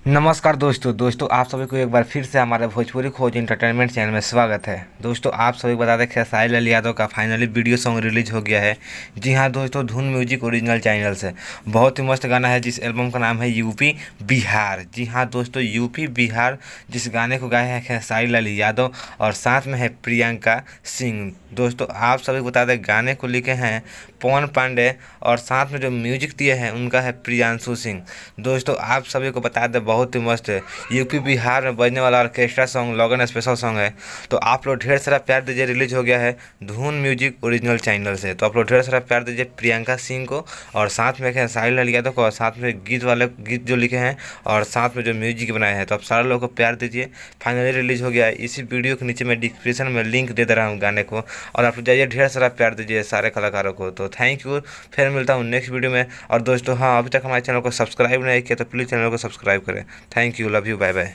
नमस्कार दोस्तों आप सभी को एक बार फिर से हमारे भोजपुरी खोज इंटरटेनमेंट चैनल में स्वागत है। दोस्तों आप सभी को बता दें खेसारी लाल यादव का फाइनली वीडियो सॉन्ग रिलीज हो गया है। जी हाँ दोस्तों, धुन म्यूजिक ओरिजिनल चैनल से बहुत ही मस्त गाना है जिस एल्बम का नाम है यूपी बिहार। जी हाँ दोस्तों, यूपी बिहार जिस गाने को गाए हैं खेसारी लाल यादव और साथ में है प्रियंका सिंह। दोस्तों आप सभी को बता दें गाने को लिखे हैं पवन पांडे और साथ में जो म्यूजिक दिए हैं उनका है प्रियांशु सिंह। दोस्तों आप सभी को बता दें बहुत ही मस्त है यूपी बिहार में बजने वाला ऑर्केस्ट्रा सॉन्ग लगन स्पेशल सॉन्ग है। तो आप लोग ढेर सारा प्यार दीजिए। रिलीज हो गया है धुन म्यूजिक ओरिजिनल चैनल से, तो आप लोग ढेर सारा प्यार दीजिए प्रियंका सिंह को और साथ में खेसारी लाल यादव को और साथ में गीत जो लिखे हैं और साथ में जो म्यूजिक बनाए हैं। तो आप सारे लोगों को प्यार दीजिए। फाइनली रिलीज हो गया है। इसी वीडियो के नीचे मैं डिस्क्रिप्शन में लिंक दे रहा हूँ गाने को, और आप जाइए ढेर सारा प्यार दीजिए सारे कलाकारों को। तो थैंक यू, फिर मिलता हूँ नेक्स्ट वीडियो में। और दोस्तों हाँ, अभी तक हमारे चैनल को सब्सक्राइब नहीं किया तो प्लीज़ चैनल को सब्सक्राइब करें। Thank you, love you, bye bye.